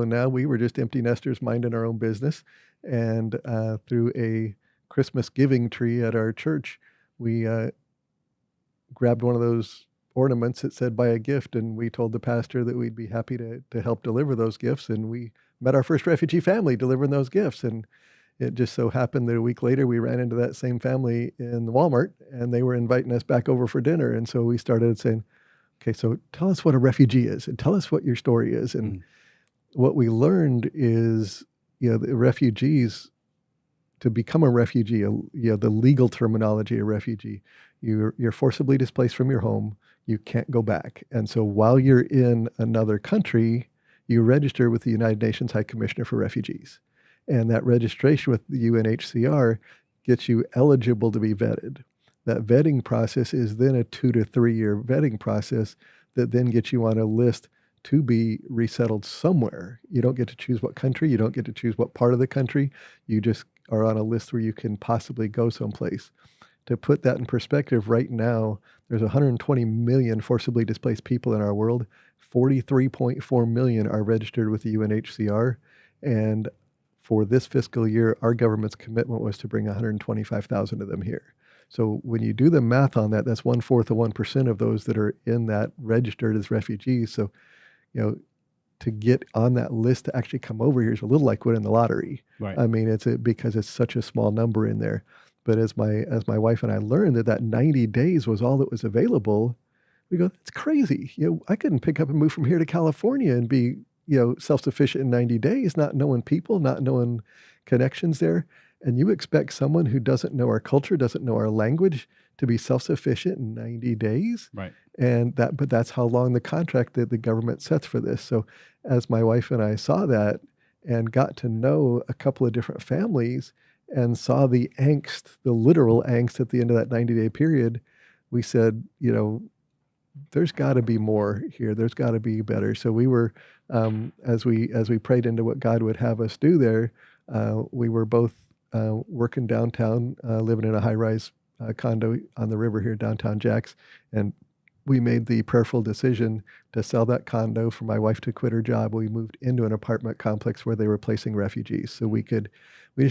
So now we were just empty nesters minding our own business. And through a Christmas giving tree at our church, we grabbed one of those ornaments that said buy a gift. And we told the pastor that we'd be happy to help deliver those gifts. And we met our first refugee family delivering those gifts. And it just so happened that a week later, we ran into that same family in the Walmart and they were inviting us back over for dinner. And so we started saying, okay, so tell us what a refugee is and tell us what your story is. And what we learned is, the refugees, to become a refugee, the legal terminology of refugee, you're forcibly displaced from your home. You can't go back. And so while you're in another country, you register with the United Nations High Commissioner for Refugees. And that registration with the UNHCR gets you eligible to be vetted. That vetting process is then a 2 to 3 year vetting process that then gets you on a list to be resettled somewhere. You don't get to choose what country, you don't get to choose what part of the country. You just are on a list where you can possibly go someplace. To put that in perspective, right now, there's 120 million forcibly displaced people in our world. 43.4 million are registered with the UNHCR. And for this fiscal year, our government's commitment was to bring 125,000 of them here. So when you do the math on that, that's 1/4 of 1% of those that are in that registered as refugees. So, to get on that list to actually come over here is a little like winning the lottery. Right. I mean, because it's such a small number in there. But as my wife and I learned that 90 days was all that was available, we go, that's crazy. I couldn't pick up and move from here to California and be self-sufficient in 90 days, not knowing people, not knowing connections there. And you expect someone who doesn't know our culture, doesn't know our language, to be self-sufficient in 90 days. Right. But that's how long the contract that the government sets for this. So as my wife and I saw that and got to know a couple of different families and saw the angst, the literal angst at the end of that 90-day period, we said, there's got to be more here. There's got to be better. So we were, as we prayed into what God would have us do there, we were both working downtown, living in a high-rise condo on the river here, downtown Jax, and we made the prayerful decision to sell that condo for my wife to quit her job. We moved into an apartment complex where they were placing refugees, so we just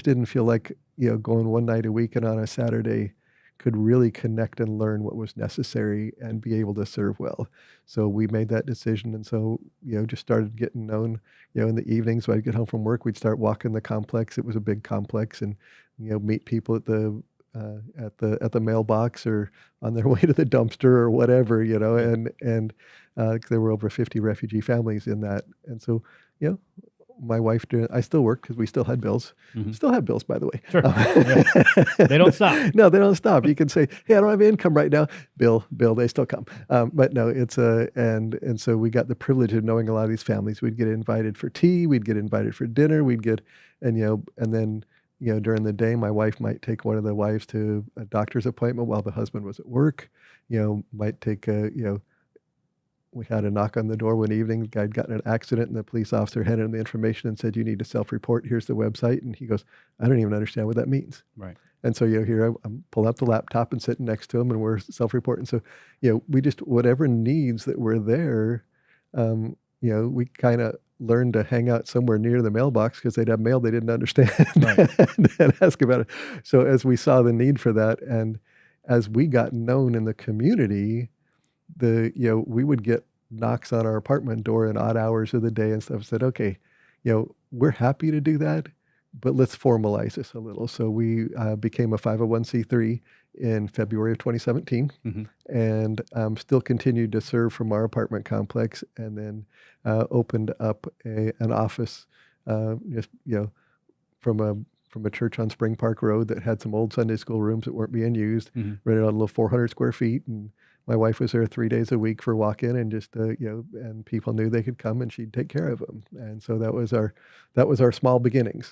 didn't feel like going one night a week and on a Saturday could really connect and learn what was necessary and be able to serve well. So we made that decision. And so, just started getting known, in the evenings when I'd get home from work, we'd start walking the complex. It was a big complex, and, meet people at the mailbox or on their way to the dumpster or whatever, and there were over 50 refugee families in that. And so, my wife I still worked because we still had bills. Still have bills, by the way. Sure. Yeah. They don't stop. No, they don't stop. You can say, hey, I don't have income right now. Bill, they still come. But no, it's and so we got the privilege of knowing a lot of these families. We'd get invited for tea. We'd get invited for dinner. And then, during the day, my wife might take one of the wives to a doctor's appointment while the husband was at work. Might take we had a knock on the door one evening. The guy had gotten in an accident, and the police officer handed him the information and said, you need to self-report. Here's the website. And he goes, I don't even understand what that means. Right. And so, here I'm pulling up the laptop and sitting next to him, and we're self-reporting. So, we just, whatever needs that were there, we kind of learned to hang out somewhere near the mailbox because they'd have mail they didn't understand Right. and ask about it. So as we saw the need for that, and as we got known in the community, we would get knocks on our apartment door in odd hours of the day and stuff. Said, okay, we're happy to do that, but let's formalize this a little. So we became a 501c3 in February of 2017, and still continued to serve from our apartment complex, and then opened up an office from a church on Spring Park Road that had some old Sunday school rooms that weren't being used. Rented out a little 400 square feet, and my wife was there 3 days a week for walk-in, and just and people knew they could come and she'd take care of them. And so that was our small beginnings.